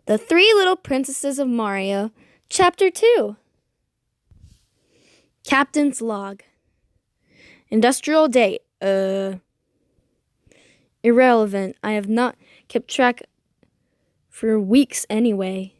The Three Little Princesses of Mario, Chapter 2. Captain's Log. Industrial date. Irrelevant. I have not kept track for weeks anyway.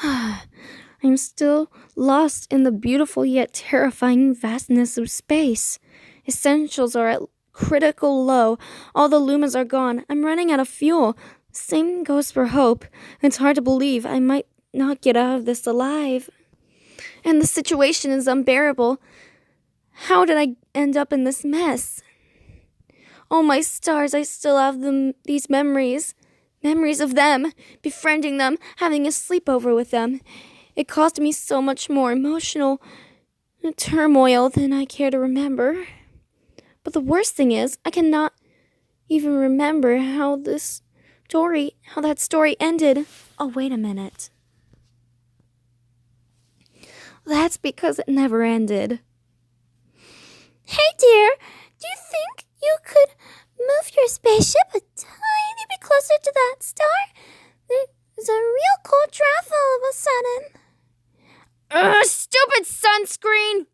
I'm still lost in the beautiful yet terrifying vastness of space. Essentials are at critical low. All the lumens are gone. I'm running out of fuel. Same goes for hope. It's hard to believe I might not get out of this alive. And the situation is unbearable. How did I end up in this mess? Oh, my stars, I still have these memories. Memories of them, befriending them, having a sleepover with them. It caused me so much more emotional turmoil than I care to remember. But the worst thing is, I cannot even remember how that story ended. Oh, wait a minute. That's because it never ended. Hey, dear, do you think you could move your spaceship a tiny bit closer to that star? There's a real cold draft all of a sudden. Stupid sunscreen!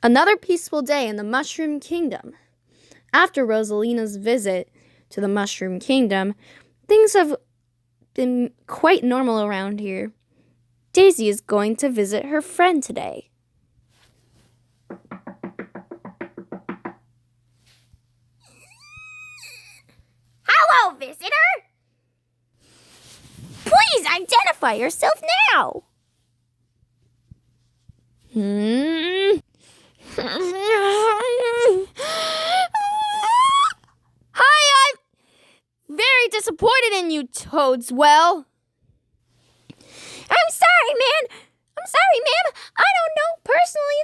Another peaceful day in the Mushroom Kingdom. After Rosalina's visit to the Mushroom Kingdom, things have been quite normal around here. Daisy is going to visit her friend today. Hello, visitor! Please identify yourself now! Hi, I'm very disappointed in you, Toadswell. I'm sorry, ma'am. I don't personally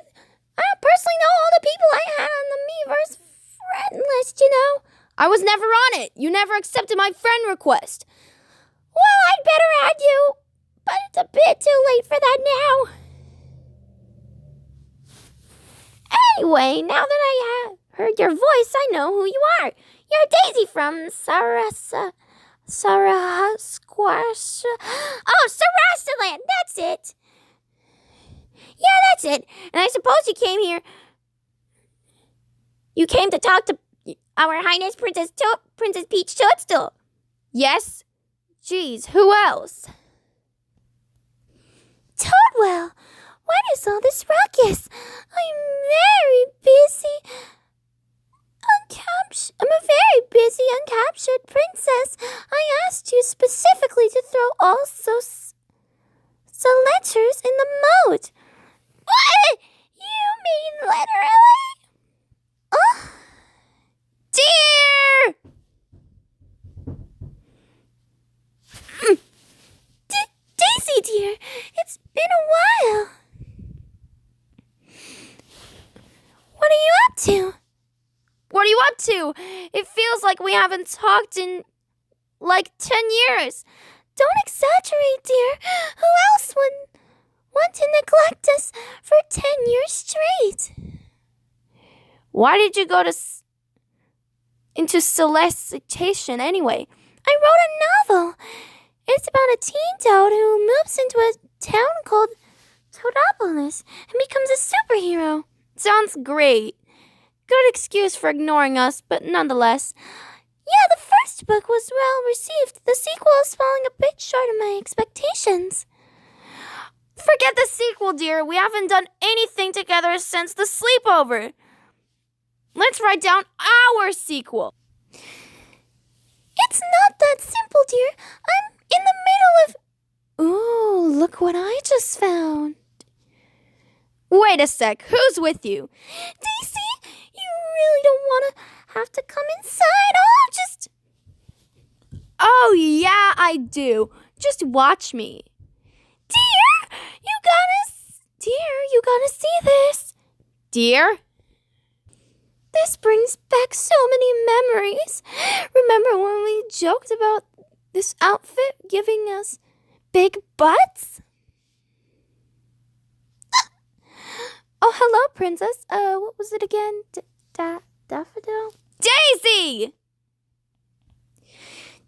know all the people I had on the Miiverse friend list, you know. I was never on it. You never accepted my friend request. Well, I'd better add you, but it's a bit too late for that now. Anyway, now that I have heard your voice, I know who you are. You're Daisy from Sarasaland. That's it. Yeah, that's it. And I suppose you came here. You came to talk to Our Highness Princess Peach Toadstool. Yes? Geez, who else? Toadwell, what is all this ruckus? I'm a very busy uncaptured princess. I asked you specifically to throw all letters in the moat. What? You mean literally? Dear! Daisy, dear, it's been a while. What are you up to? What are you up to? It feels like we haven't talked in like 10 years. Don't exaggerate, dear. Who else would want to neglect us for 10 years straight? Why did you go into solicitation anyway? I wrote a novel. It's about a teen toad who moves into a town called Toadopolis and becomes a superhero. Sounds great. Good excuse for ignoring us, but nonetheless. Yeah, the first book was well received. The sequel is falling a bit short of my expectations. Forget the sequel, dear. We haven't done anything together since the sleepover. Let's write down our sequel. It's not that simple, dear. I'm in the middle of... Ooh, look what I just found. Wait a sec. Who's with you? Daisy, you really don't want to have to come inside. Oh, yeah, I do. Just watch me. Dear, you gotta see this. Dear? This brings back so many memories. Remember when we joked about this outfit giving us big butts? Oh, hello, princess. What was it again? Daffodil? Daisy!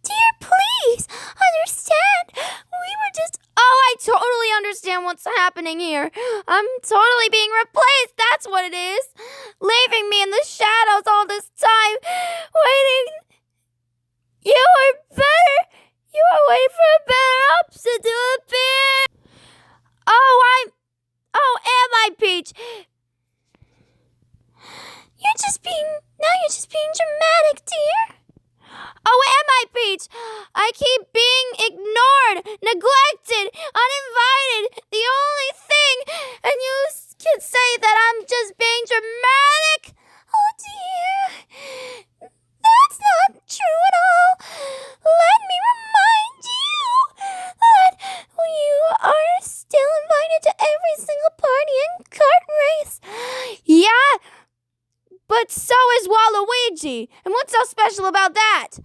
Dear, please, understand. We were just... Oh, I totally understand what's happening here. I'm totally being replaced. That's what it is. Leaving me in the shadows all this time. Waiting. You are waiting for a better option to appear. Oh, am I, Peach? You're just being dramatic, dear. Oh, am I, Peach? I keep being ignored, neglected, uninvited, the only thing, and you can say that I'm just being dramatic? Oh, dear. That's not true at all. Let me remind you that you are still invited to every single party and kart race. Yeah, but so is Waluigi. And what's so special about that?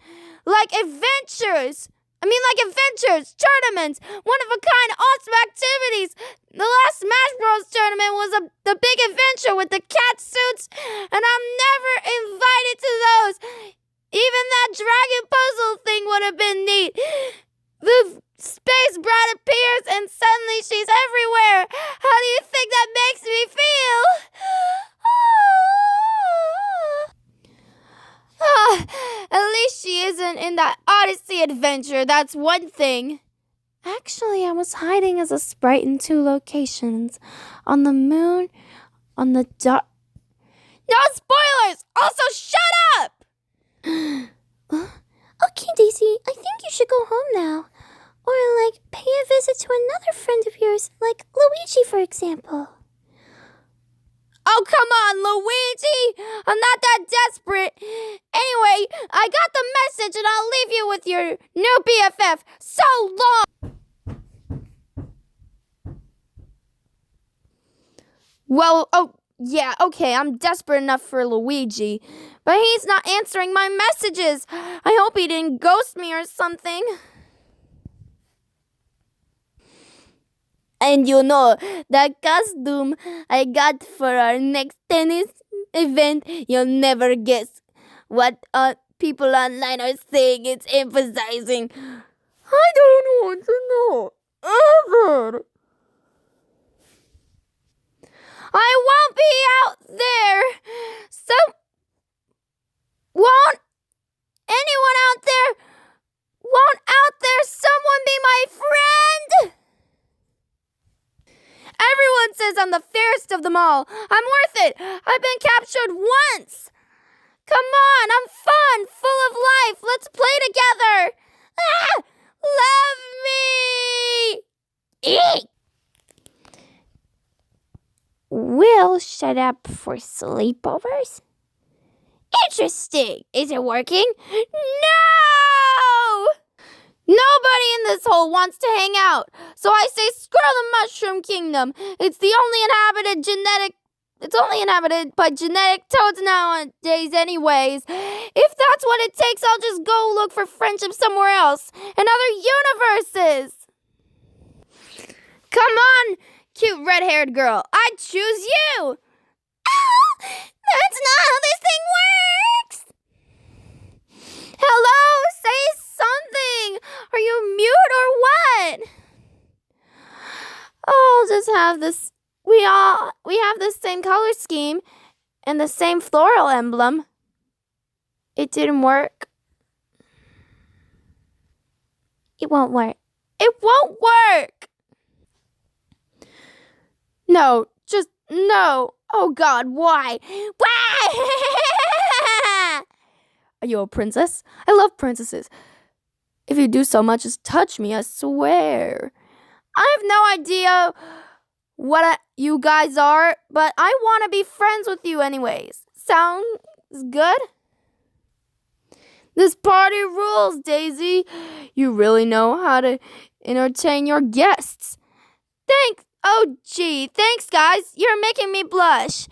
Like adventures, tournaments, one-of-a-kind awesome activities. The last Smash Bros. Tournament was the big adventure with the cat suits, and I'm never invited to those. Even that dragon puzzle thing would have been neat. The space bride appears and suddenly she's everywhere. How do you think that makes me feel? At least she isn't in that Odyssey adventure, that's one thing. Actually, I was hiding as a sprite in 2 locations. On the moon, on the dark... No spoilers! Also, shut up! Okay, Daisy, I think you should go home now. Or, pay a visit to another friend of yours, like Luigi, for example. Oh, come on, Luigi! I'm not that desperate. Anyway, I got the message and I'll leave you with your new BFF. So long! Well, oh, yeah, okay, I'm desperate enough for Luigi. But he's not answering my messages. I hope he didn't ghost me or something. And you know, the costume I got for our next tennis event, you'll never guess what people online are saying. It's emphasizing. I don't want to know ever. I won't be out there. So, won't anyone out there? Won't out there someone be my friend? Everyone says I'm the fairest of them all. I'm worth it. I've been captured once. Come on, I'm fun, full of life. Let's play together. Ah, love me. Eek. We'll shut up for sleepovers. Interesting. Is it working? No! Nobody in this hole wants to hang out. So I say screw the Mushroom Kingdom. It's only inhabited by genetic toads nowadays anyways. If that's what it takes, I'll just go look for friendship somewhere else. In other universes. Come on, cute red-haired girl. I choose you. Oh, that's not how this thing works. Hello, say something. Are you mute or what? I'll just have this. We have the same color scheme and the same floral emblem. It didn't work. It won't work. It won't work. No, just no. Oh God, why? Why? Are you a princess? I love princesses. If you do so much as touch me, I swear. I have no idea what you guys are, but I want to be friends with you anyways. Sounds good? This party rules, Daisy. You really know how to entertain your guests. Thanks. Oh, gee. Thanks, guys. You're making me blush.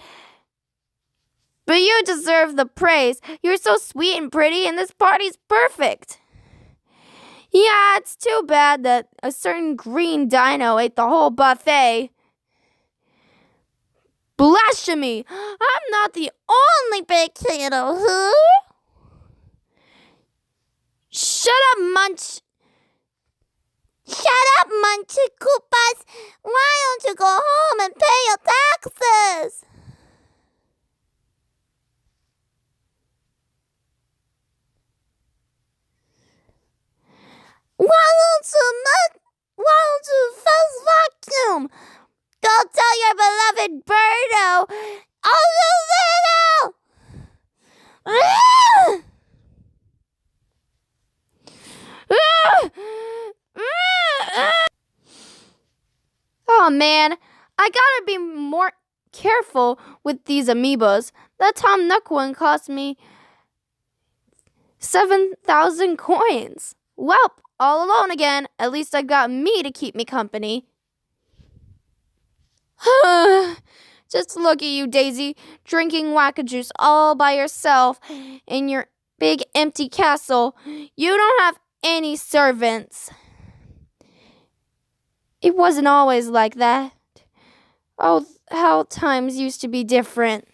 But you deserve the praise. You're so sweet and pretty, and this party's perfect. Yeah, it's too bad that a certain green dino ate the whole buffet. Blasphemy! I'm not the only big kiddo who... Shut up, Munchie Koopas! Why don't you go home and pay your taxes? Why don't you first vacuum? Go tell your beloved Birdo. Oh, little! Oh man, I gotta be more careful with these amoebas. That Tom Nook one cost me 7,000 coins. Welp, all alone again. At least I got me to keep me company. Just look at you, Daisy, drinking wacka juice all by yourself in your big empty castle. You don't have any servants. It wasn't always like that. Oh, how times used to be different.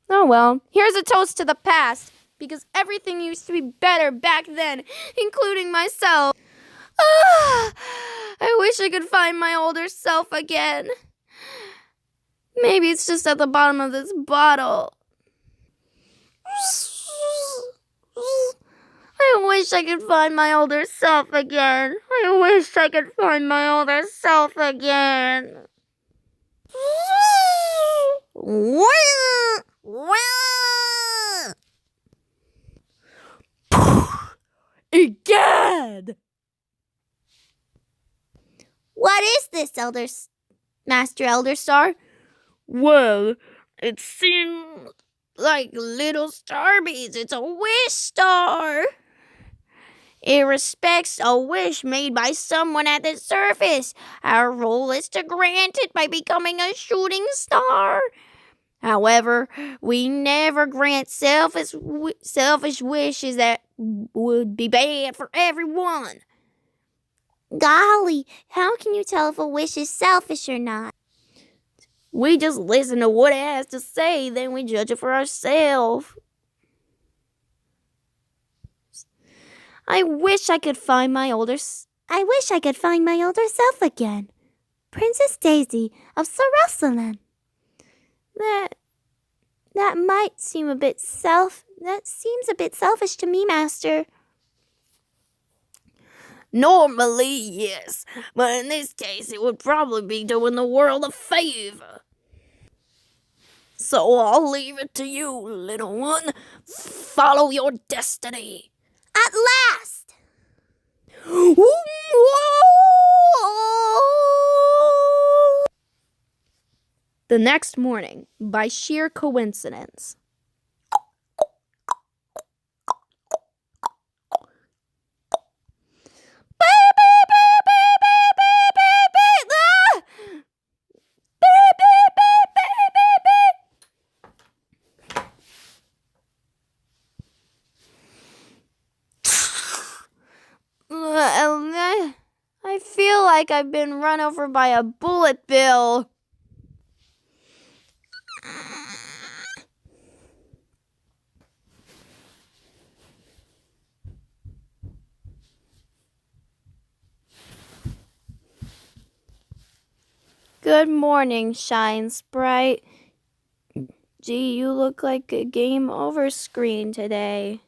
Oh well, here's a toast to the past, because everything used to be better back then, including myself. I wish I could find my older self again. Maybe it's just at the bottom of this bottle. I wish I could find my older self again. I wish I could find my older self again. Egad! What is this, Master Elder Star? Well, it seems like little starbeads. It's a wish star. It respects a wish made by someone at the surface. Our role is to grant it by becoming a shooting star. However, we never grant selfish wishes that would be bad for everyone. Golly, how can you tell if a wish is selfish or not? We just listen to what it has to say, then we judge it for ourselves. I wish I could find my older self again. Princess Daisy of Rosalina. That might seem a bit seems a bit selfish to me, Master. Normally, yes, but in this case, it would probably be doing the world a favor. So I'll leave it to you, little one. Follow your destiny. At last! The next morning, by sheer coincidence. I feel like I've been run over by a bullet bill. Good morning, Shine Sprite. Gee, you look like a game over screen today.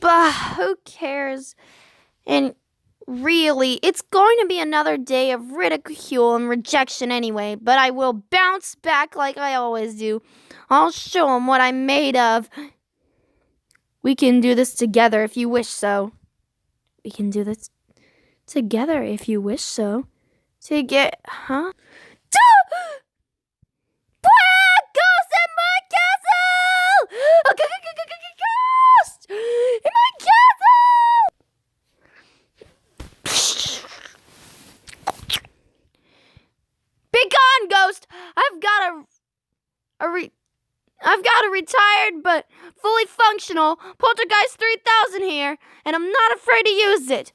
Bah, who cares? And really, it's going to be another day of ridicule and rejection anyway, but I will bounce back like I always do. I'll show them what I'm made of. We can do this together if you wish so. We can do this together if you wish so. To get, huh? Ghost in my castle! Ghost in my castle! I've got a retired but fully functional Poltergeist 3000 here, and I'm not afraid to use it.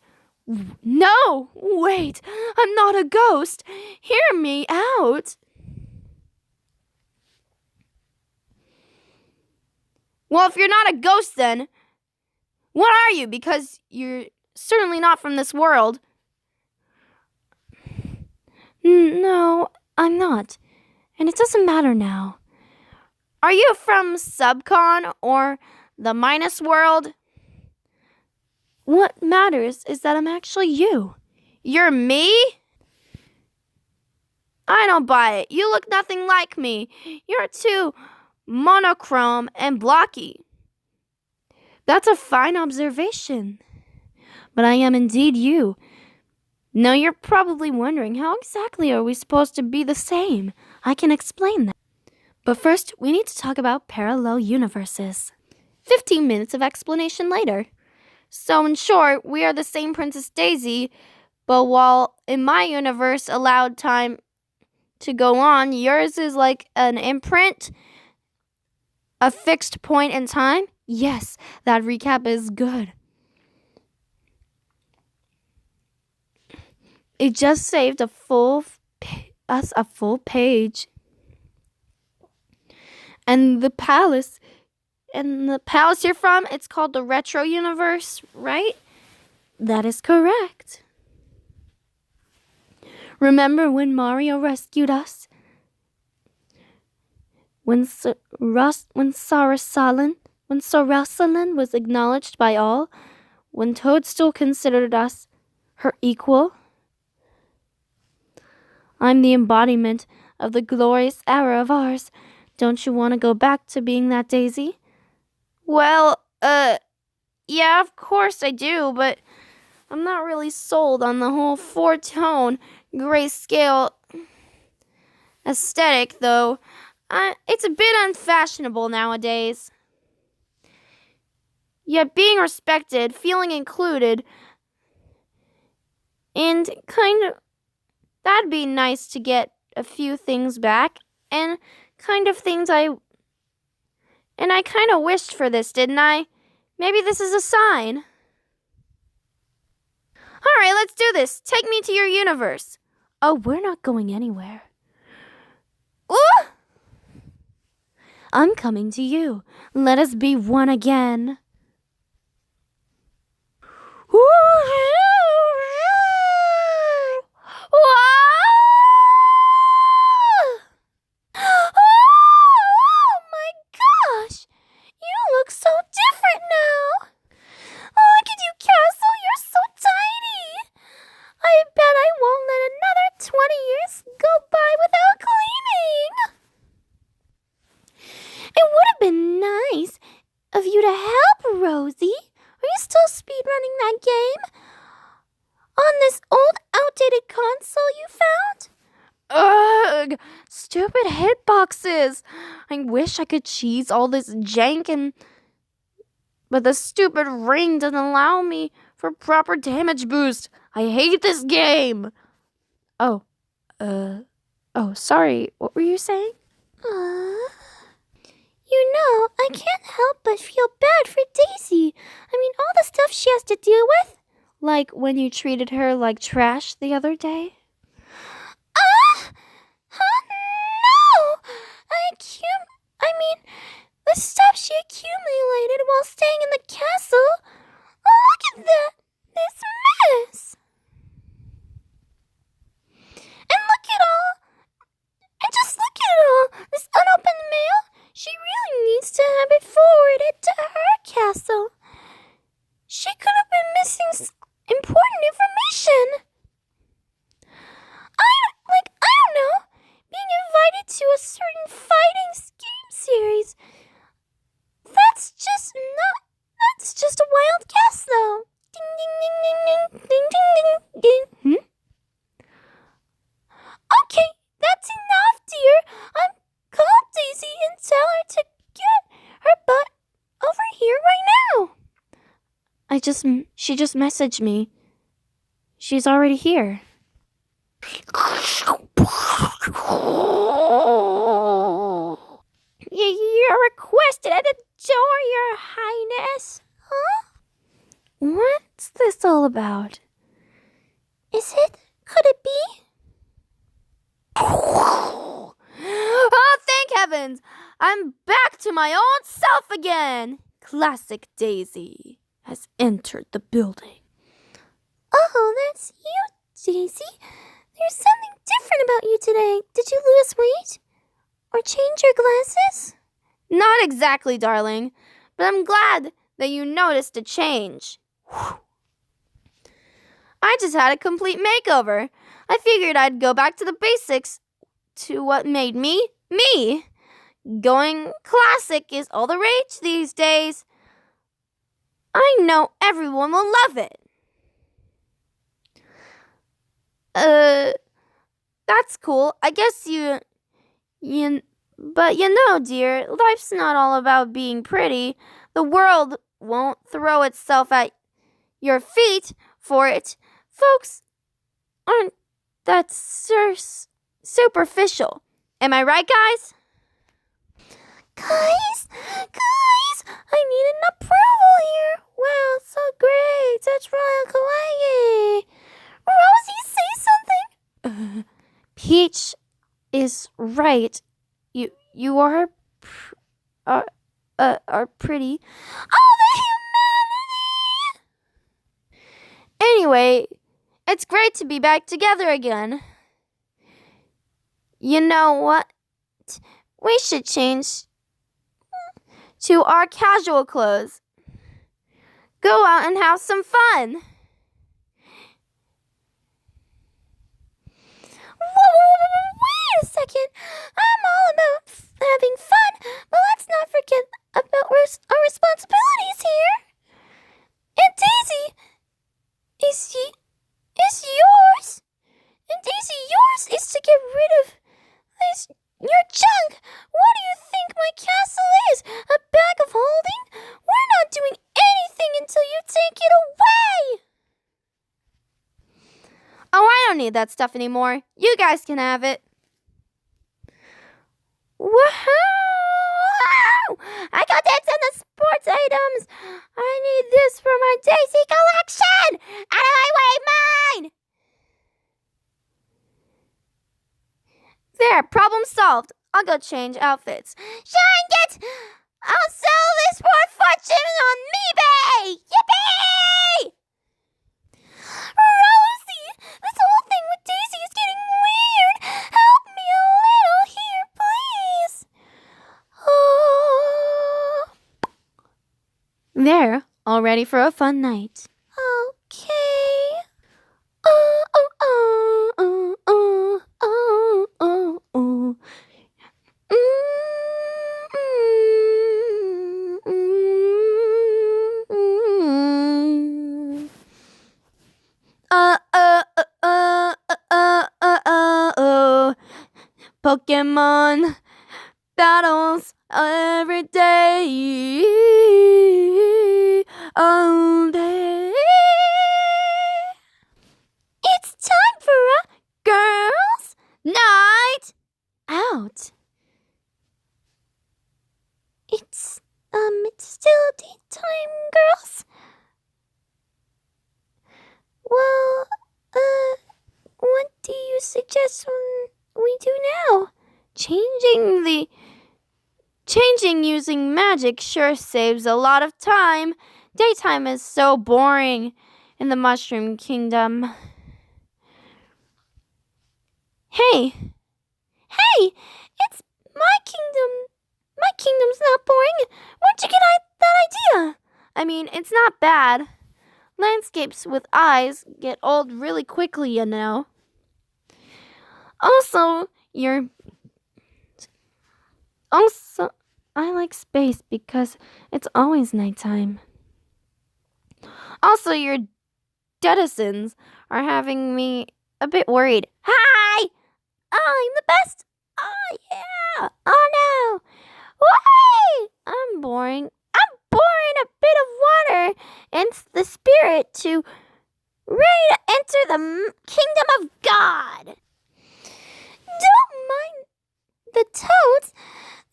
No, wait, I'm not a ghost. Hear me out. Well, if you're not a ghost then, what are you? Because you're certainly not from this world. No, I'm not. And it doesn't matter now. Are you from Subcon or the Minus World? What matters is that I'm actually you. You're me? I don't buy it. You look nothing like me. You're too monochrome and blocky. That's a fine observation. But I am indeed you. Now you're probably wondering, how exactly are we supposed to be the same? I can explain that. But first, we need to talk about parallel universes. 15 minutes of explanation later. So in short, we are the same Princess Daisy, but while in my universe allowed time to go on, yours is like an imprint, a fixed point in time. Yes, that recap is good. It just saved us a full page. And the palace you're from, it's called the Retro Universe, right? That is correct. Remember when Mario rescued us? When Rosalina was acknowledged by all? When Toadstool considered us her equal? I'm the embodiment of the glorious era of ours. Don't you want to go back to being that Daisy? Well, yeah, of course I do, but I'm not really sold on the whole four-tone, grayscale aesthetic, though. It's a bit unfashionable nowadays. Yet being respected, feeling included, and that'd be nice to get a few things back, and I kind of wished for this, didn't I? Maybe this is a sign. All right, let's do this. Take me to your universe. Oh, we're not going anywhere. Ooh! I'm coming to you. Let us be one again. Ugh, stupid hitboxes. I wish I could cheese all this jank but the stupid ring doesn't allow me for proper damage boost. I hate this game. Oh, sorry. What were you saying? You know, I can't help but feel bad for Daisy. I mean, all the stuff she has to deal with. Like when you treated her like trash the other day? No! The stuff she accumulated while staying in the castle. Look at that! This mess! Just look at all this unopened mail. She really needs to have it forwarded to her castle. She could have been missing important information. I don't know. Being invited to a certain fighting game series. That's just a wild guess, though. Ding, ding, ding, ding, ding, ding, ding, ding, ding. Okay, that's enough, dear. I'm call Daisy and tell her to get her butt over here right now. She just messaged me. She's already here. all about? Is it? Could it be? Oh, thank heavens! I'm back to my old self again! Classic Daisy has entered the building. Oh, that's you, Daisy. There's something different about you today. Did you lose weight? Or change your glasses? Not exactly, darling, but I'm glad that you noticed a change. I just had a complete makeover. I figured I'd go back to the basics, to what made me, me. Going classic is all the rage these days. I know everyone will love it. That's cool. I guess but dear, life's not all about being pretty. The world won't throw itself at your feet for it. Folks aren't that superficial. Am I right, guys? Guys, I need an approval here. Wow, so great. Such royal kawaii. Rosie, say something. Peach is right. You are pretty. Oh, the humanity! Anyway, it's great to be back together again. You know what? We should change to our casual clothes. Go out and have some fun. Wait a second. I'm all about having fun, but let's not forget about our responsibilities here. And Daisy is yours. And Daisy, yours is to get rid of your junk. What do you think my castle is? A bag of holding? We're not doing anything until you take it away. Oh, I don't need that stuff anymore. You guys can have it. Woohoo! I got that in the sports items. I need this for my Daisy collection. Out of my way, mine! There, problem solved. I'll go change outfits. Shine it! I'll sell this for a fortune on eBay! Yippee! Rosie, this whole thing with Daisy is getting weird. Help me a little here, please. Oh. There, all ready for a fun night. Okay. Oh. Pokemon battles every day, all day. It's time for a Girls' night out. It's still daytime, girls. Well, what do you suggest we do now? Changing using magic sure saves a lot of time. Daytime is so boring in the Mushroom Kingdom. Hey, It's my kingdom. My kingdom's not boring. Where'd you get that idea? I mean, it's not bad. Landscapes with eyes get old really quickly, you know. Also, I like space because it's always nighttime. Also, your denizens are having me a bit worried. Hi! I'm the best! Oh, yeah! Oh, no! Why? I'm boring a bit of water and the spirit to ready to enter the kingdom of God. Don't mind the toads.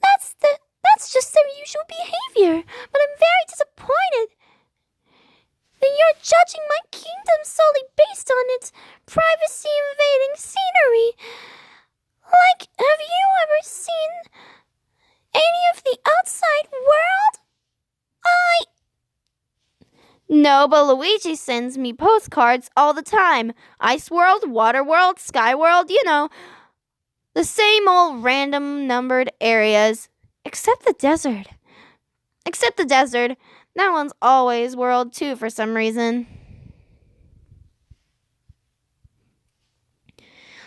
That's just their usual behavior. But I'm very disappointed that you're judging my kingdom No, but Luigi sends me postcards all the time. Ice World, Water World, Sky World, the same old random numbered areas. Except the desert. Except the desert. That one's always World 2 for some reason.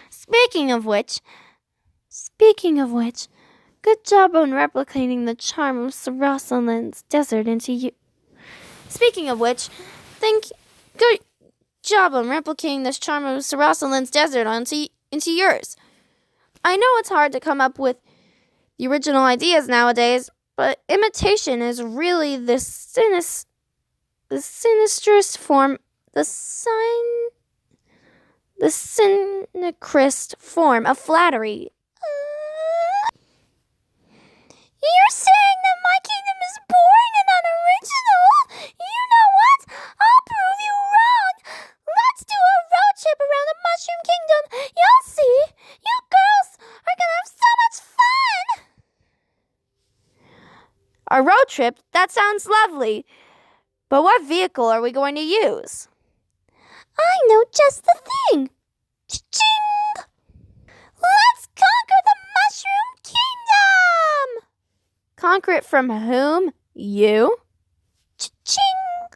Speaking of which, good job on replicating the charm of Rosalin's desert into you. Speaking of which, good job on replicating this charm of Rosalin's desert into yours. I know it's hard to come up with the original ideas nowadays, but imitation is really the sinistrous form, the sinistrous form of flattery. You're saying that my kingdom is boring and unoriginal? You know what? I'll prove you wrong. Let's do a road trip around the Mushroom Kingdom. You'll see. You girls are gonna have so much fun. A road trip? That sounds lovely. But what vehicle are we going to use? I know just the thing. Ching! Let's conquer the Mushroom Kingdom! Conquer it from whom? You? Ching!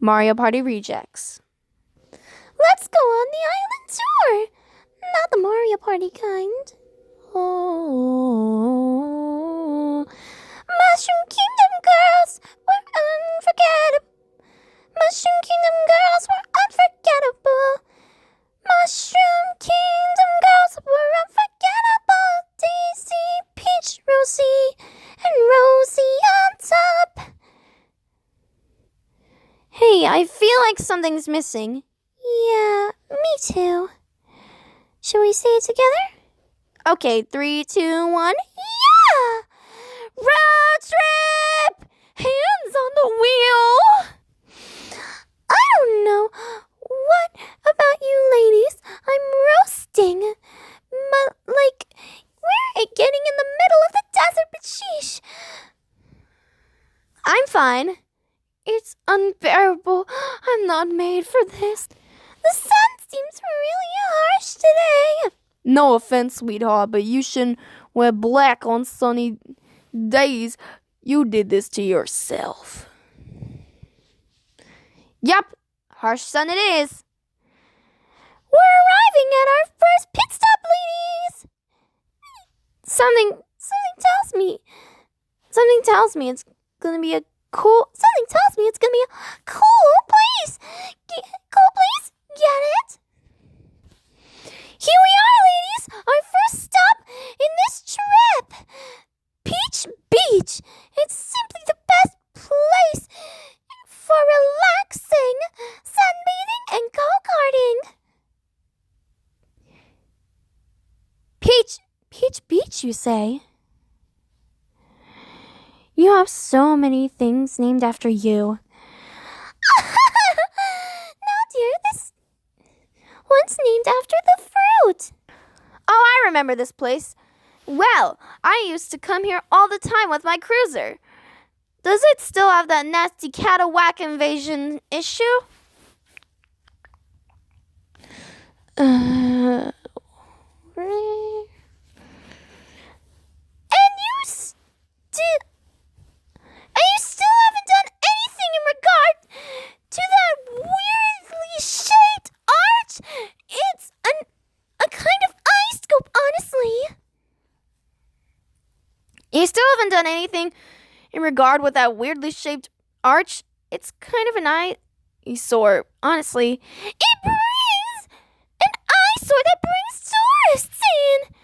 Mario Party Rejects. Let's go on the island tour. Not the Mario Party kind. Oh. Mushroom Kingdom girls were unforgettable. Mushroom Kingdom girls were unforgettable. Mushroom Kingdom girls were unforgettable. Daisy, Peach, Rosie, and Rosie on top. Hey, I feel like something's missing. Yeah, me too. Shall we say it together? Okay, 3, 2, 1. Yeah! Road trip! Hands on the wheel! I don't know what about you ladies. I'm roasting. But, we're getting in the middle of the desert, but sheesh. I'm fine. It's unbearable. I'm not made for this. The sun seems really harsh today. No offense, sweetheart, but you shouldn't wear black on sunny days. You did this to yourself. Yup, harsh sun it is. We're arriving at our first pit stop, ladies. Something tells me it's gonna be a cool. Something tells me it's gonna be a cool place. Cool place? Get it? Here we are, ladies. Our first stop in this trip. Peach Beach. It's simply the best place for relaxing, sunbathing, and go-karting. Peach Beach, you say? You have so many things named after you. No, dear, this one's named after the fruit. Oh, I remember this place. Well, I used to come here all the time with my cruiser. Does it still have that nasty Catawhack invasion issue? And you still haven't done anything in regard to that weirdly shaped arch. It's a kind of ice scope, honestly. You still haven't done anything in regard with that weirdly shaped arch? It's kind of an eyesore, honestly. It brings an eyesore that brings tourists in.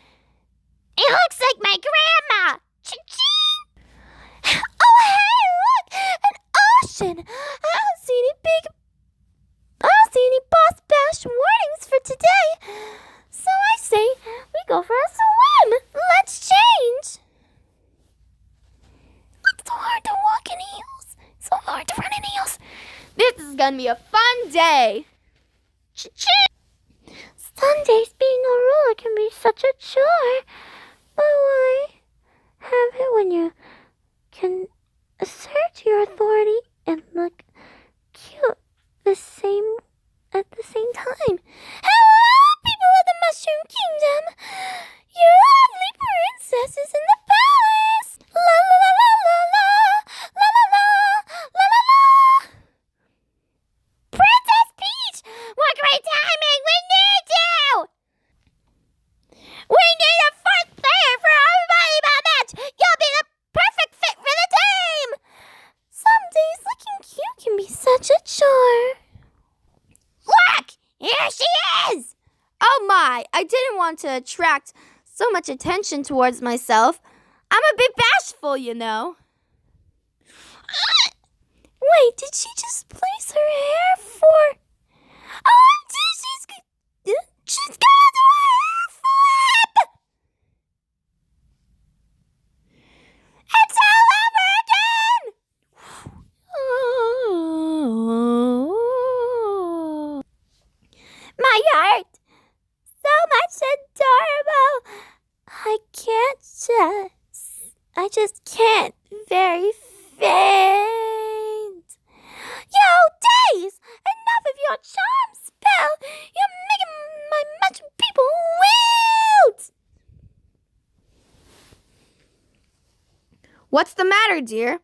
It looks like my grandma. Ching! Oh, hey, look! An ocean! I don't see any boss bash warnings for today. So I say we go for a swim. Let's change. It's so hard to walk in heels. So hard to run in heels. This is gonna be a fun day. Sundays being a ruler can be such a chore. But why have it when you can assert your authority and look I didn't want to attract so much attention towards myself. I'm a bit bashful, you know. Wait, did she just place her hair for... OMG, she's gonna do a hair flip! It's all over again! Oh. My heart, so much adorable. I just can't very faint. Yo, Days! Enough of your charm spell! You're making my magic people wild! What's the matter, dear?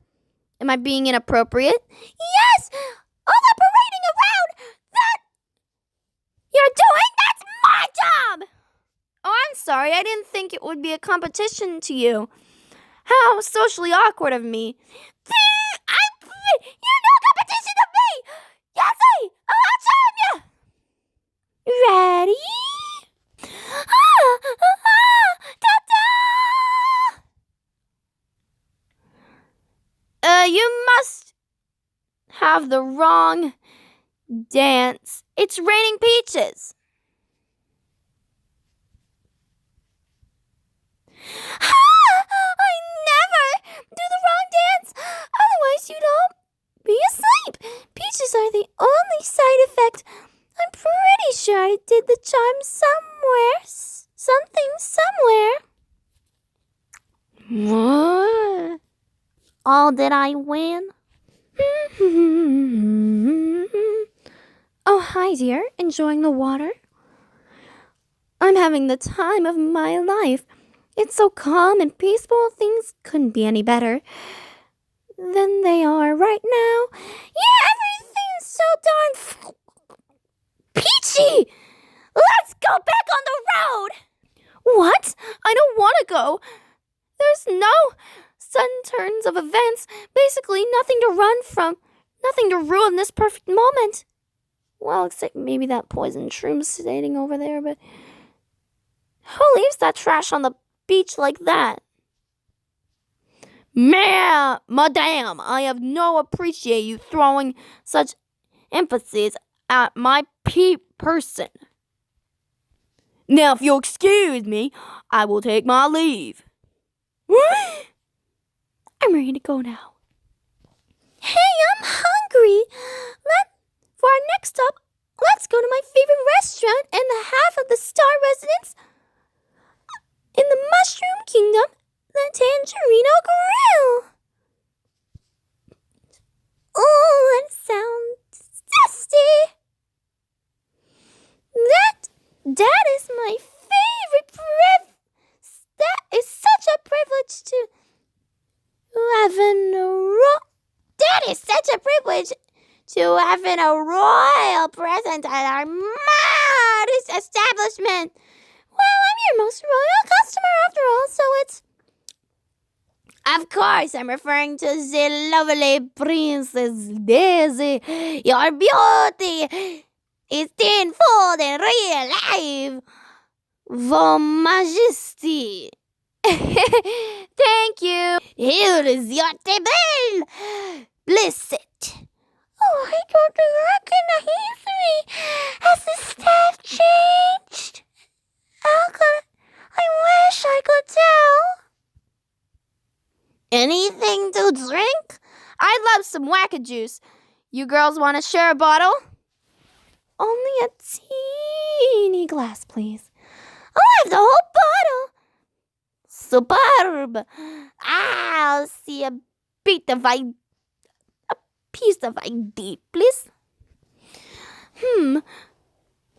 Am I being inappropriate? Yes! All that parading around that you're doing, that's my job! Oh, I'm sorry. I didn't think it would be a competition to you. How socially awkward of me. You're no competition of me! Yassi! I'll charm you! Ready? You must have the wrong dance. It's raining peaches. I never do the wrong dance. Otherwise, you don't be asleep. Peaches are the only side effect. I'm pretty sure I did the charm somewhere. Something somewhere. What? Oh, did I win? Oh, hi, dear. Enjoying the water? I'm having the time of my life. It's so calm and peaceful. Things couldn't be any better than they are right now. Yeah, everything's so darn peachy. Let's go back on the road. What? I don't want to go. There's no sudden turns of events. Basically, nothing to run from. Nothing to ruin this perfect moment. Well, except maybe that poison shroom sitting over there, but who leaves that trash on the beach like that? Madame, I have no appreciate you throwing such emphasis at my person. Now, if you'll excuse me, I will take my leave. I'm ready to go now. Hey, I'm hungry. For our next stop, let's go to my favorite restaurant and the half of the star residence in the Mushroom Kingdom, the Tangerino Grill. Oh, that sounds tasty. That is my favorite That is such a privilege to have That is such a privilege to having a royal present at our modest establishment. Well, I'm your most royal customer after all, so it's... Of course, I'm referring to the lovely Princess Daisy. Your beauty is tenfold in real life. Your Majesty. Thank you. Here is your table. Bless it. Oh, I don't recognize me. Has the staff changed? I wish I could tell. Anything to drink? I'd love some wacka juice. You girls want to share a bottle? Only a teeny glass, please. I'll have the whole bottle. Superb. I'll see a piece of ID, please.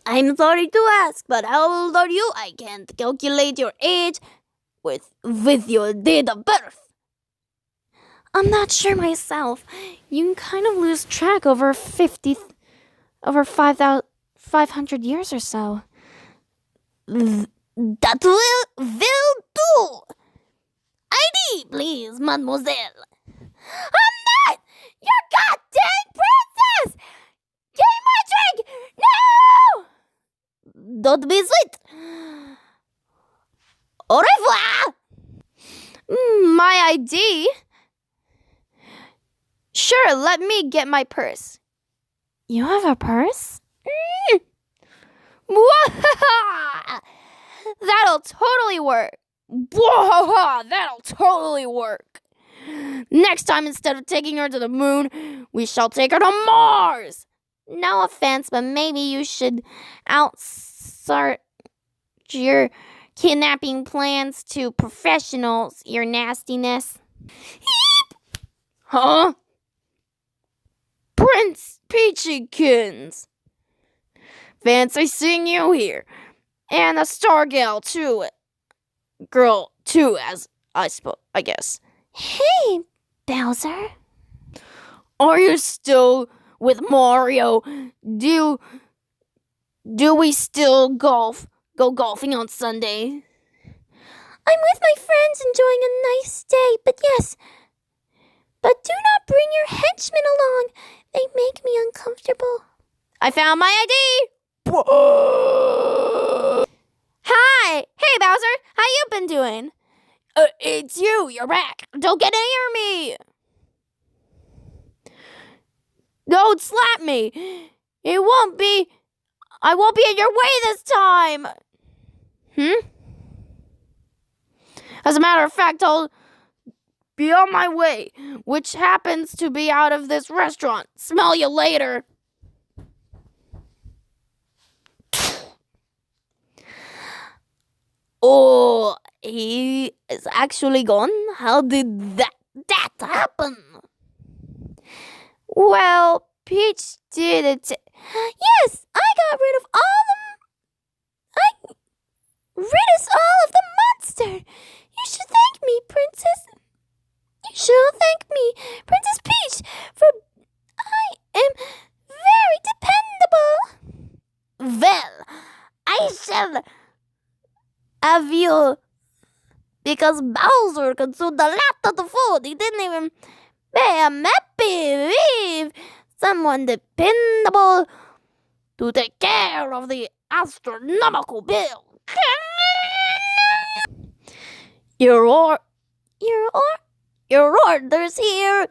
I'm sorry to ask, but how old are you? I can't calculate your age with your date of birth. I'm not sure myself. You kind of lose track over 500 years or so. That will do. ID, please, mademoiselle. I'm not your goddamn princess! Give me my drink! No! Don't be sweet. my ID? Sure, let me get my purse. You have a purse? That'll totally work. That'll totally work. Next time, instead of taking her to the moon, we shall take her to Mars. No offense, but maybe you should outsource your kidnapping plans to professionals, your nastiness. Huh? Prince Peachykins. Fancy seeing you here. And the star gal, too. Girl, too, as I guess. Hey, Bowser. Are you still with Mario? Do we still go golfing on Sunday? I'm with my friends enjoying a nice day, but yes. But do not bring your henchmen along. They make me uncomfortable. I found my ID. Hi. Hey, Bowser. How you been doing? It's you. You're back. Don't get near me. Don't slap me. I won't be in your way this time. As a matter of fact, I'll be on my way, which happens to be out of this restaurant. Smell you later. Oh, he is actually gone? How did that happen? Well, Peach did it. Yes, I got rid of the monster. You should thank me, Princess. You should thank me, Princess Peach, for I am very dependable. Well, I shall have you, because Bowser consumed a lot of the food. He didn't even pay him happy leave someone dependable to take care of the astronomical bill. Your orders here.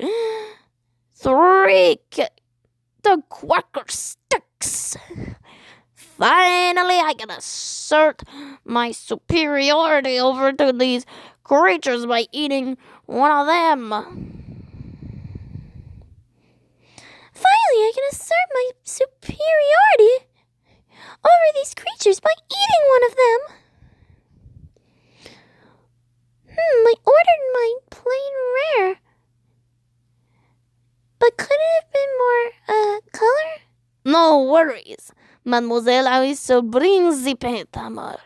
3 the quacker sticks. Finally, I can assert my superiority over to these creatures by eating one of them. Finally, I can assert my superiority over these creatures by eating one of them. I ordered mine plain rare. But could it have been more, color? No worries, Mademoiselle. I shall bring the paint hammer.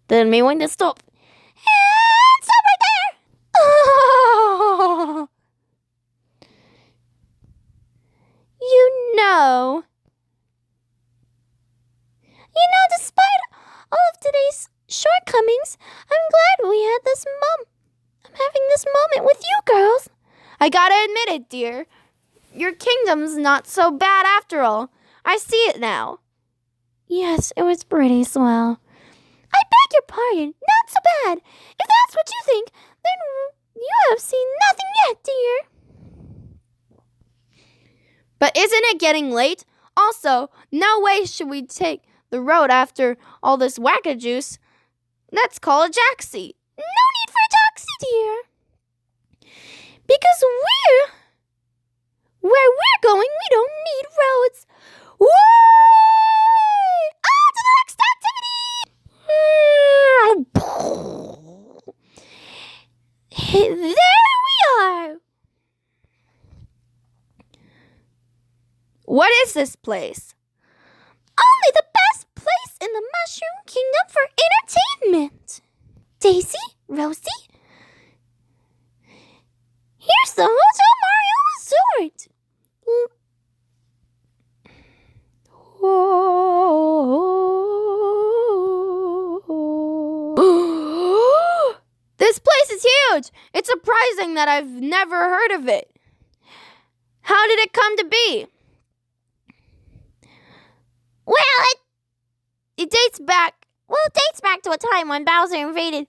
Tell me when to stop. And stop right there! Oh. Despite all of today's shortcomings, I'm glad we had this I'm having this moment with you girls. I gotta admit it, dear. Your kingdom's not so bad after all. I see it now. Yes, it was pretty swell. I beg your pardon, not so bad. If that's what you think, then you have seen nothing yet, dear. But isn't it getting late? Also, no way should we take the road after all this wackajuice. Let's call a taxi. No need for a taxi, dear. Because where we're going, we don't need roads. Whee! On to the next activity! There we are. What is this place? Only the best place in the Mushroom Kingdom for entertainment. Daisy, Rosie, here's the Hotel Mario Resort. This place is huge. It's surprising that I've never heard of it. How did it come to be? Well, it dates back to a time when Bowser invaded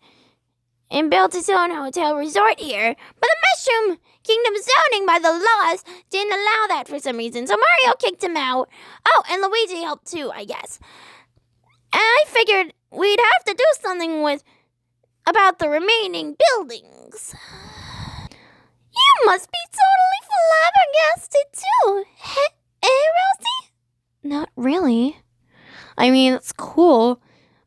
and built his own hotel resort here. But the Mushroom Kingdom zoning by the laws didn't allow that for some reason, so Mario kicked him out. Oh, and Luigi helped too, I guess. And I figured we'd have to do something about the remaining buildings. You must be totally flabbergasted too, Rosie? Not really. I mean, it's cool,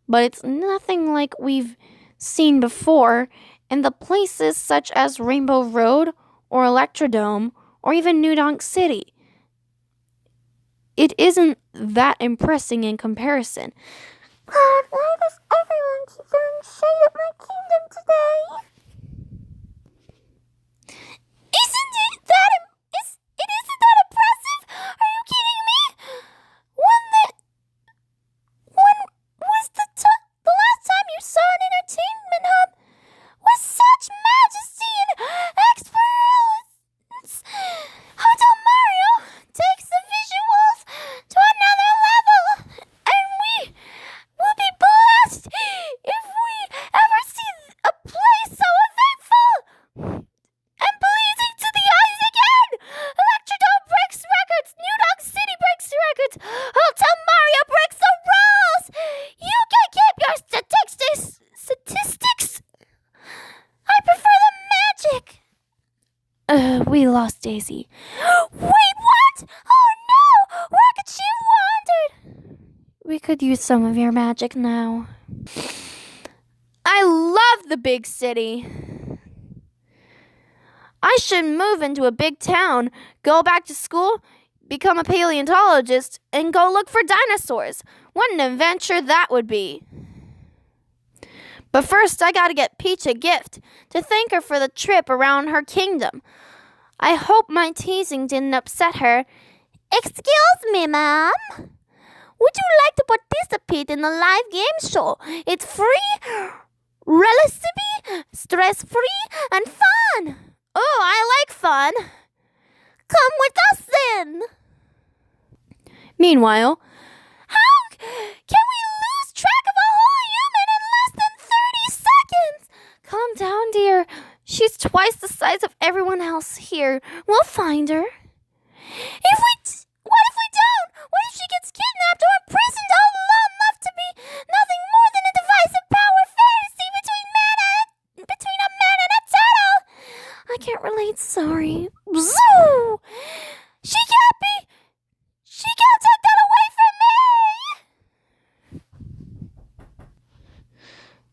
but it's nothing like we've seen before, and the places such as Rainbow Road or Electrodome or even New Donk City. It isn't that impressive in comparison. God, why does everyone keep throwing shade at my kingdom today? Isn't that impressive? Are you kidding me? When was the last time you saw an entertainment hub with such majesty and expertness? Hotel Mario takes the visuals to another level, and we will be blessed if we ever see a place so eventful and pleasing to the eyes again. Electrodome breaks records. New Donk City breaks records. Hotel Mario breaks the rules. You can keep your statistics. I prefer the magic. We lost Daisy. Wait, what? Oh no! Where could she have wandered? We could use some of your magic now. I love the big city. I should move into a big town, go back to school, become a paleontologist, and go look for dinosaurs. What an adventure that would be. But first, I gotta get Peach a gift to thank her for the trip around her kingdom. I hope my teasing didn't upset her. Excuse me, ma'am. Would you like to participate in a live game show? It's free, relatively stress-free, and fun. Oh, I like fun. Come with us then. Meanwhile, how can we lose track of a whole human in less than 30 seconds? Calm down, dear. She's twice the size of everyone else here. We'll find her. What if we don't? What if she gets kidnapped or imprisoned all alone, left to be nothing more than a divisive power fantasy between a man and a turtle? I can't relate, sorry. Zoo! She can't take that away from me!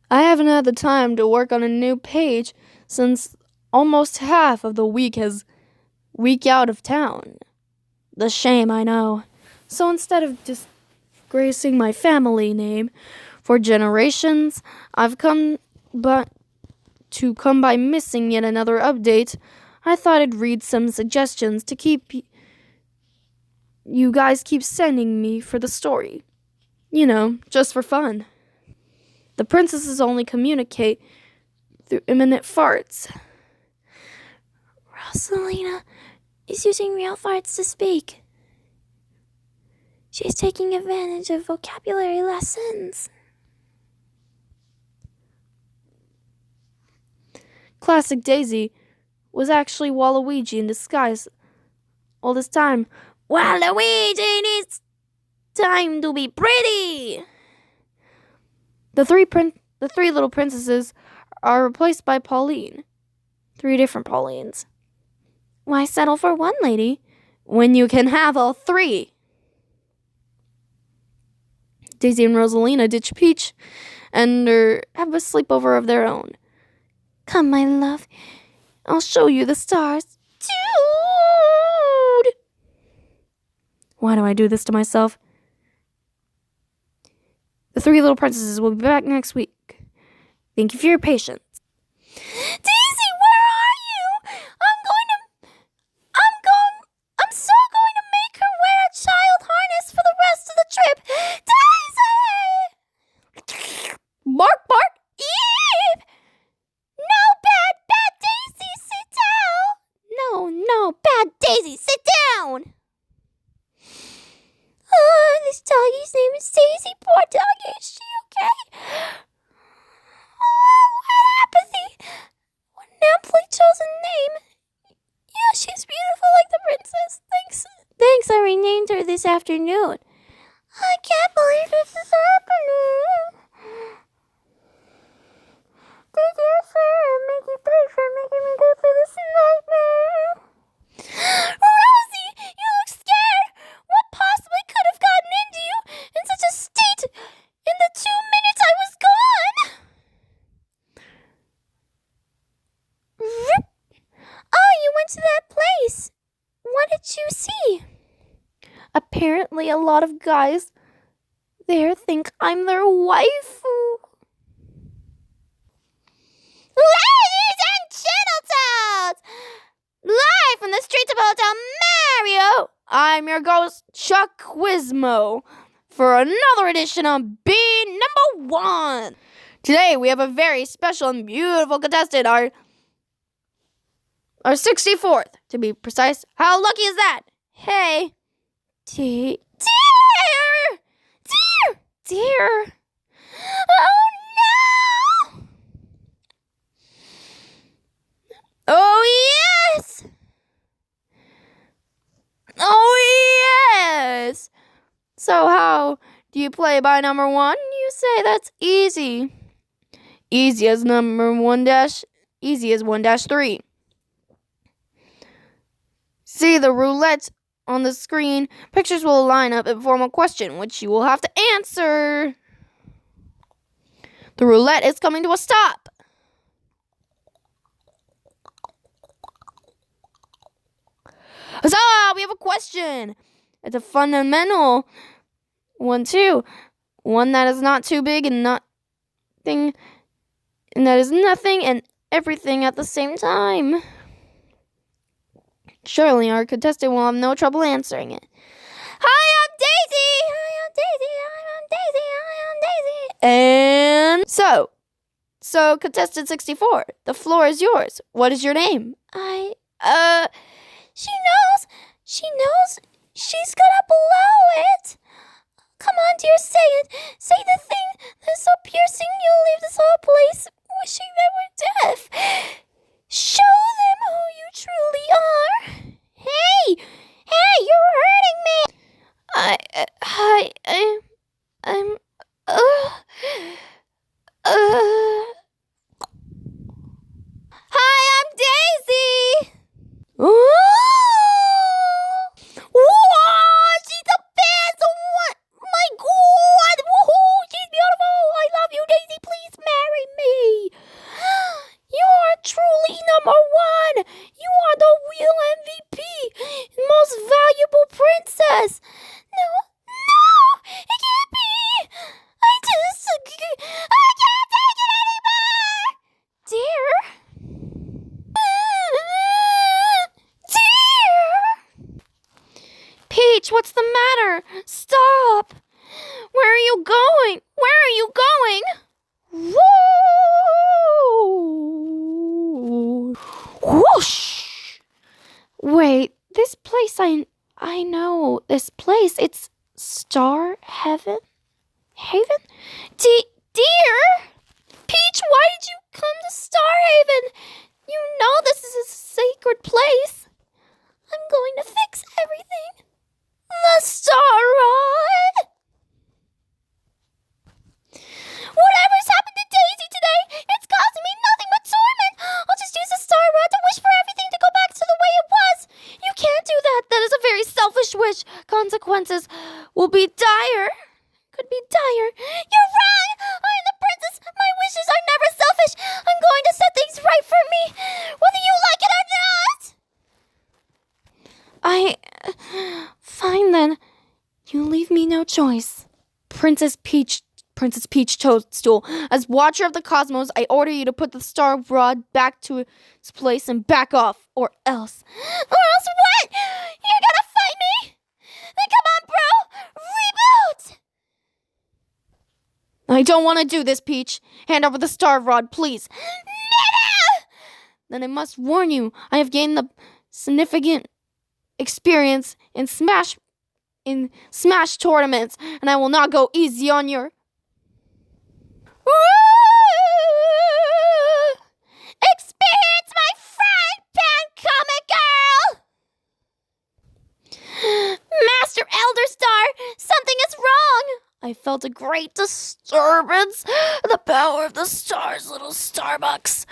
I haven't had the time to work on a new page since almost half of the week out of town. The shame, I know. So instead of disgracing my family name for generations, I've come by missing yet another update. I thought I'd read some suggestions to keep you guys keep sending me for the story. You know, just for fun. The princesses only communicate through imminent farts. Rosalina is using real farts to speak. She's taking advantage of vocabulary lessons. Classic Daisy was actually Waluigi in disguise all this time. Waluigi needs time to be pretty. The three little princesses are replaced by Pauline. 3 different Paulines. Why settle for one lady when you can have all 3? Daisy and Rosalina ditch Peach and have a sleepover of their own. Come, my love. I'll show you the stars. Dude! Why do I do this to myself? The 3 little princesses will be back next week. Thank you for your patience. Daisy, where are you? I'm so going to make her wear a child harness for the rest of the trip. Daisy! Bark, bark! Eep! No, bad Daisy, sit down. No, bad Daisy, sit down. Oh, this doggy's name is Daisy. Poor doggy. Is she okay? Oh, what this afternoon. I can't believe this is happening. Did you say make you pay for making me go through this nightmare? Rosie, you look scared. What possibly could have gotten into you in such a state in the 2 minutes I was gone? Oh, you went to that place. What did you see? Apparently, a lot of guys there think I'm their wife. Ladies and gentletoads, live from the streets of Hotel Mario, I'm your ghost, Chuck Quizmo, for another edition of Be Number One. Today, we have a very special and beautiful contestant, our 64th, to be precise. How lucky is that? Hey. Dear. Oh no! Oh yes! Oh yes! So how do you play by number one? You say that's easy. Easy as 1-3. See the roulette on the screen. Pictures will line up and form a question, which you will have to answer. The roulette is coming to a stop. Huzzah! We have a question. It's a fundamental one too. One that is not too big and nothing, and that is nothing and everything at the same time. Surely our contestant will have no trouble answering it. Hi, I'm Daisy. And so contestant 64, the floor is yours. What is your name? She knows. She's gonna blow it. Come on, dear, say it. Say the thing that's so piercing you'll leave this whole place wishing they were deaf. Show them who you truly are. Hey, you're hurting me. Hi, I'm Daisy. Whoa, she's the best. What? My God. Woohoo, she's beautiful. I love you, Daisy. Please marry me. You are truly number one. You are the real MVP, most valuable princess. No, it can't be. I can't take it anymore. Dear. Peach, what's the matter? Stop! Where are you going? Whoa! Whoosh! Wait, this place, I know this place. It's Star Heaven? Dear! Peach, why did you come to Star Haven? You know this is a sacred place. I'm going to fix everything. The Star Rod! Whatever's happened to Daisy today, it's causing me nothing but torment. I'll just use the Star Rod to wish for everything to go back to the way it was. You can't do that. That is a very selfish wish. Consequences will be dire. Could be dire. You're wrong! I am the princess. My wishes are never selfish. I'm going to set things right for me, whether you like it or not. Fine then. You leave me no choice. Princess Peach Toadstool, as Watcher of the Cosmos, I order you to put the Star Rod back to its place and back off, or else. Or else what? You're gonna fight me? Then come on, bro! Reboot! I don't want to do this, Peach. Hand over the Star Rod, please. No! Then I must warn you, I have gained the significant experience in Smash tournaments, and I will not go easy on your... Experience my frying pan comic girl! Master Elder great disturbance. The power of the stars, little Starbucks.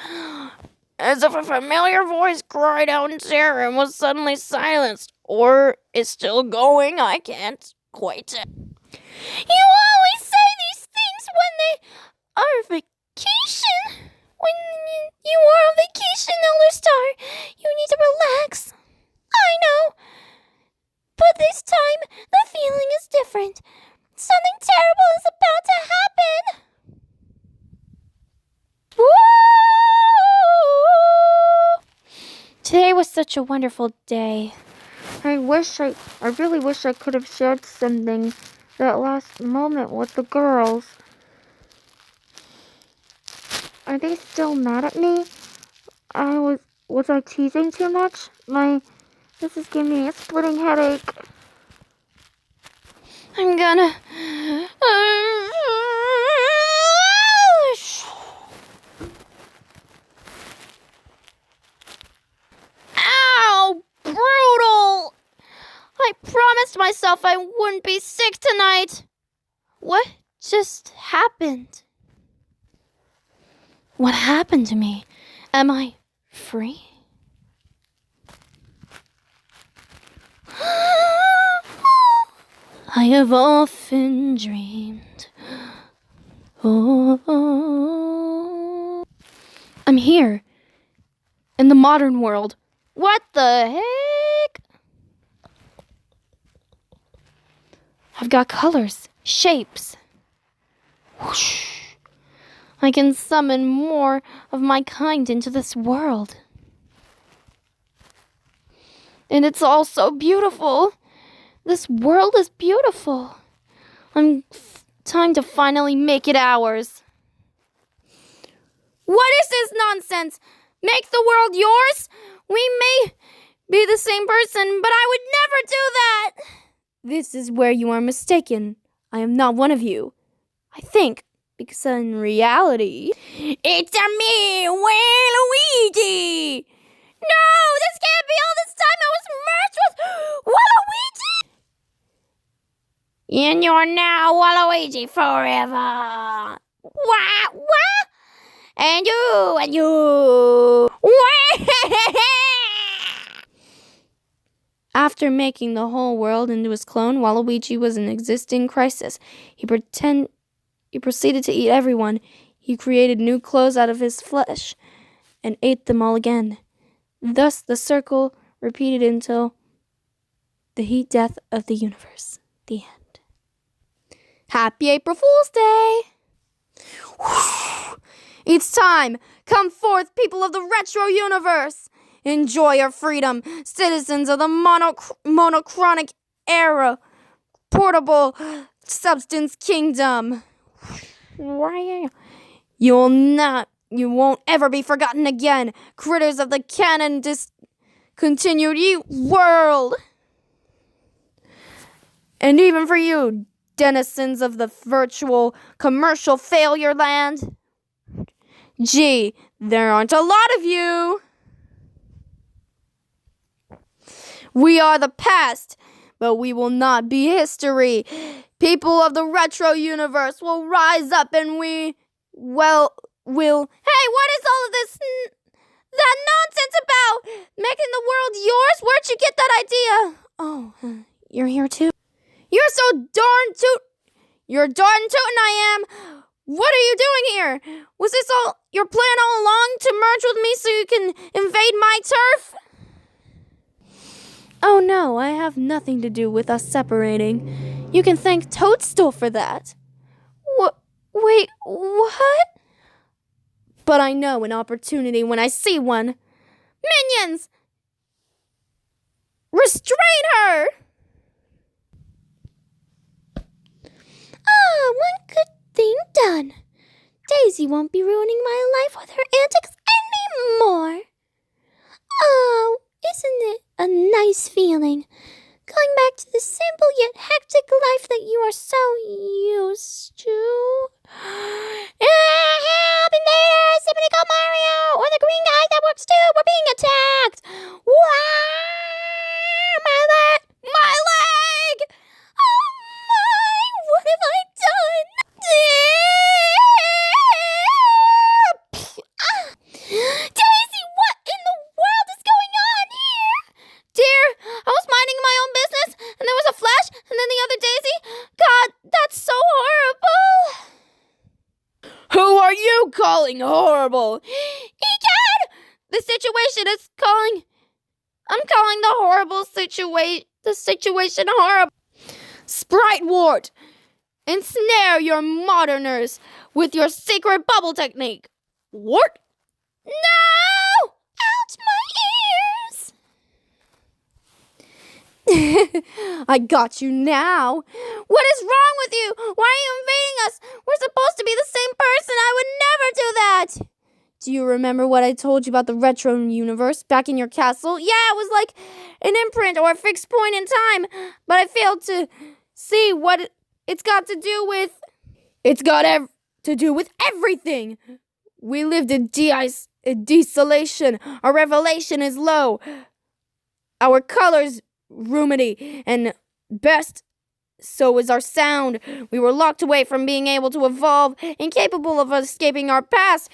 As if a familiar voice cried out in terror and was suddenly silenced. Or is still going, I can't quite tell. You always say these things when they are vacation. When you are on vacation, Elder Star, you need to relax. I know. But this time, the feeling is different. Something terrible is about to happen. Woo! Today was such a wonderful day. I really wish I could have shared something that last moment with the girls. Are they still mad at me? Was I teasing too much? This is giving me a splitting headache. I'm gonna... Ow! Brutal! I promised myself I wouldn't be sick tonight. What just happened? What happened to me? Am I free? I have often dreamed. Oh, I'm here in the modern world. What the heck? I've got colors, shapes. Whoosh. I can summon more of my kind into this world. And it's all so beautiful. This world is beautiful. Time to finally make it ours. What is this nonsense? Make the world yours? We may be the same person, but I would never do that. This is where you are mistaken. I am not one of you. I think, because in reality... It's a me, Waluigi! No, this can't be all this time I was merged with Waluigi! And you're now Waluigi forever. Wah! And you. After making the whole world into his clone, Waluigi was an existing crisis. He proceeded to eat everyone. He created new clothes out of his flesh and ate them all again. Thus the circle repeated until the heat death of the universe. The end. Happy April Fool's Day! It's time! Come forth, people of the retro universe! Enjoy your freedom, citizens of the monochronic era, portable substance kingdom. You won't ever be forgotten again, critters of the canon discontinued world. And even for you, denizens of the virtual commercial failure land. Gee, there aren't a lot of you. We are the past, but we will not be history. People of the retro universe will rise up and we will... Hey, what is all of this that nonsense about making the world yours? Where'd you get that idea? Oh, you're here too? You're darn tootin' I am. What are you doing here? Was this all your plan all along, to merge with me so you can invade my turf? Oh no, I have nothing to do with us separating. You can thank Toadstool for that. Wait, what? But I know an opportunity when I see one. Minions! Restrain her! One good thing done. Daisy won't be ruining my life with her antics anymore. Oh, isn't it a nice feeling? Going back to the simple yet hectic life that you are so used to. Help in there! Somebody call Mario! Or the green guy that works too! We're being attacked! Wow! My leg! Oh my! What have I done? calling horrible. Egad! The situation is calling. I'm calling the situation horrible. Sprite Ward, ensnare your moderners with your secret bubble technique. Wart? No! Out my ears! I got you now. What is wrong with you? Why are you invading us? We're supposed to be the same person. I would never do that. Do you remember what I told you about the retro universe back in your castle? Yeah, it was like an imprint or a fixed point in time, but I failed to see what it's got to do with. It's got to do with everything. We lived in desolation. Our revelation is low. Our colors roomy and best. So is our sound. We were locked away from being able to evolve, incapable of escaping our past.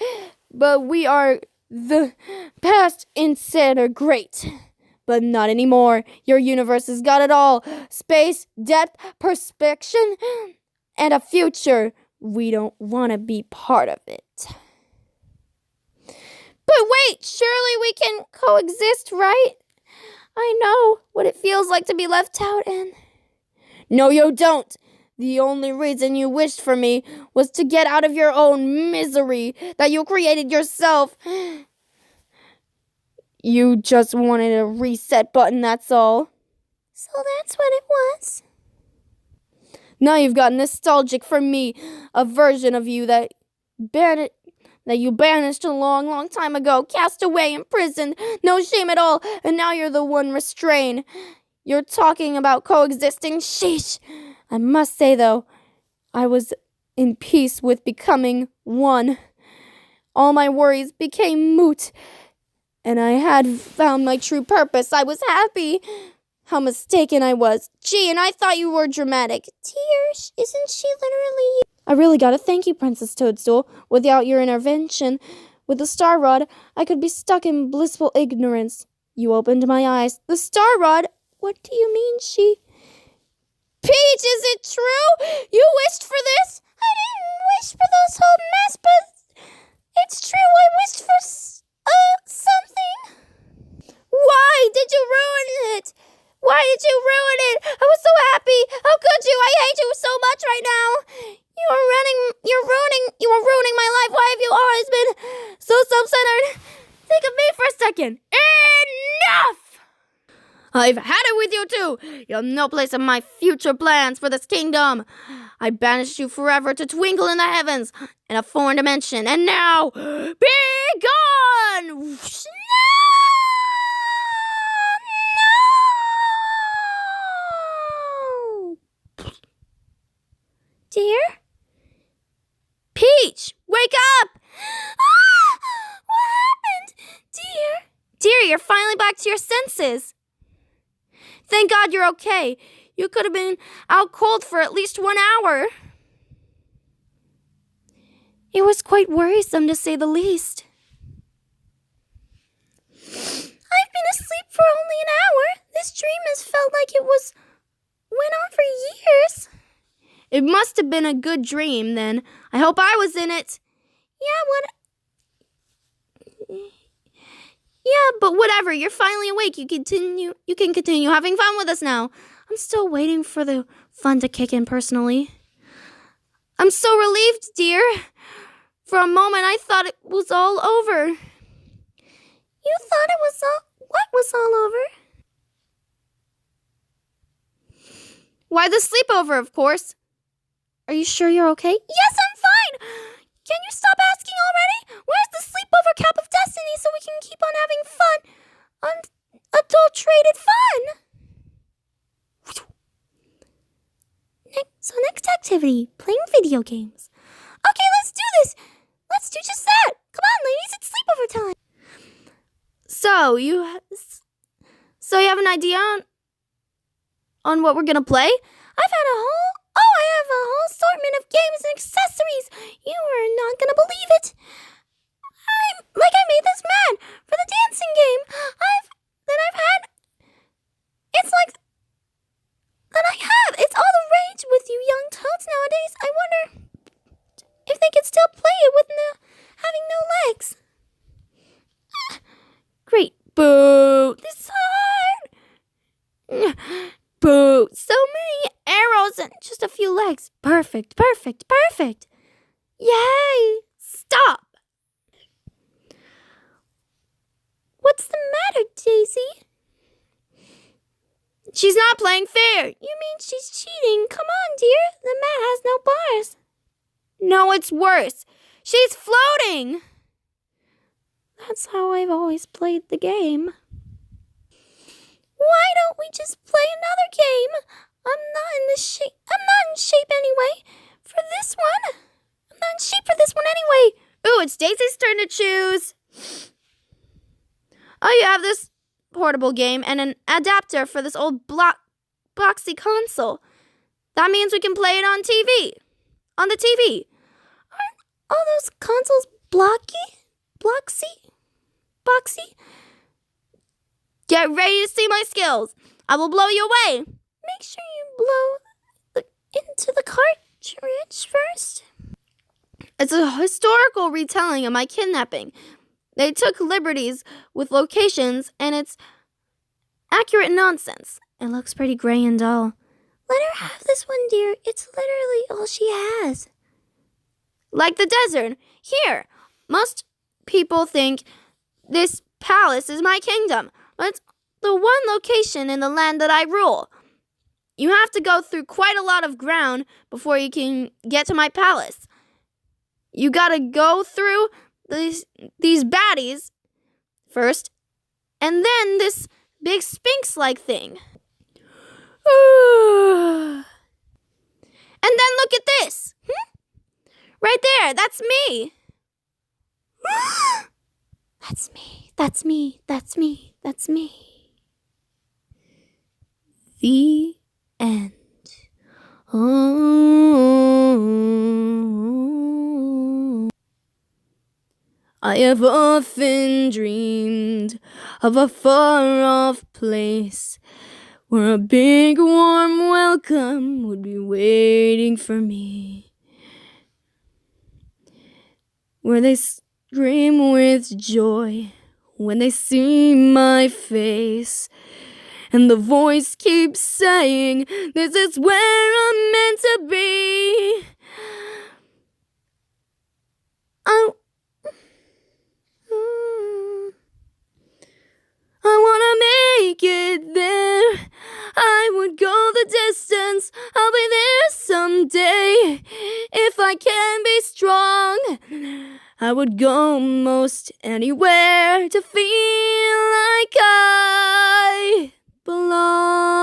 But we are the past instead are great. But not anymore. Your universe has got it all. Space, depth, perspective, and a future. We don't want to be part of it. But wait, surely we can coexist, right? I know what it feels like to be left out and... No, you don't. The only reason you wished for me was to get out of your own misery that you created yourself. You just wanted a reset button, that's all. So that's what it was. Now you've got nostalgic for me, a version of you that you banished a long, long time ago, cast away, imprisoned, no shame at all, and now you're the one restrained. You're talking about coexisting? Sheesh! I must say, though, I was in peace with becoming one. All my worries became moot, and I had found my true purpose. I was happy. How mistaken I was. Gee, and I thought you were dramatic. Dear, isn't she literally you? I really gotta thank you, Princess Toadstool. Without your intervention, with the Star Rod, I could be stuck in blissful ignorance. You opened my eyes. The Star Rod? What do you mean, she... Peach, is it true? You wished for this? I didn't wish for this whole mess, but it's true. I wished for something. Why did you ruin it? Why did you ruin it? I was so happy. How could you? I hate you so much right now. You are ruining my life. Why have you always been so self-centered? Think of me for a second. Enough! I've had it with you too. You have no place in my future plans for this kingdom. I banished you forever to twinkle in the heavens in a foreign dimension. And now, be gone! No! Dear? Peach, wake up! What happened? Dear? Dear, you're finally back to your senses. Thank God you're okay. You could have been out cold for at least 1 hour. It was quite worrisome, to say the least. I've been asleep for only an hour. This dream has felt like it went on for years. It must have been a good dream, then. I hope I was in it. Yeah, but whatever. You're finally awake. You can continue having fun with us now. I'm still waiting for the fun to kick in personally. I'm so relieved, dear. For a moment, I thought it was all over. You thought it was all... What was all over? Why, the sleepover, of course. Are you sure you're okay? Yes, I'm fine. Can you stop asking already? Where's the sleepover cap of destiny so we can keep on having fun? Unadulterated fun. Next activity, playing video games. Okay, let's do this. Let's do just that. Come on, ladies, it's sleepover time. So you have an idea on what we're gonna play? I have a whole assortment of games and accessories. You are not gonna believe it. I made this man for the dancing game. It's all the rage with you young toads nowadays. I wonder if they could still play it with having Boo! This hard! Boo! So many arrows and just a few legs. Perfect, perfect, perfect! Yay! Stop! What's the matter, Daisy? She's not playing fair. You mean she's cheating? Come on, dear. The mat has no bars. No, it's worse. She's floating. That's how I've always played the game. Why don't we just play another game? I'm not in shape anyway. For this one. I'm not in shape for this one anyway. Ooh, it's Daisy's turn to choose. Oh, you have this portable game and an adapter for this old boxy console. That means we can play it on TV. On the TV. Aren't all those consoles boxy? Get ready to see my skills. I will blow you away. Make sure you blow into the cartridge first. It's a historical retelling of my kidnapping. They took liberties with locations, and it's accurate nonsense. It looks pretty gray and dull. Let her have this one, dear. It's literally all she has. Like the desert. Here, most people think this palace is my kingdom, but it's the one location in the land that I rule. You have to go through quite a lot of ground before you can get to my palace. You gotta go through these baddies first, and then this big sphinx-like thing. And then look at this. Right there, that's me. That's me. The end. I have often dreamed of a far-off place where a big warm welcome would be waiting for me, where they scream with joy when they see my face, and the voice keeps saying, this is where I'm meant to be. I wanna make it there. I would go the distance. I'll be there someday. If I can be strong, I would go most anywhere to feel like I belong.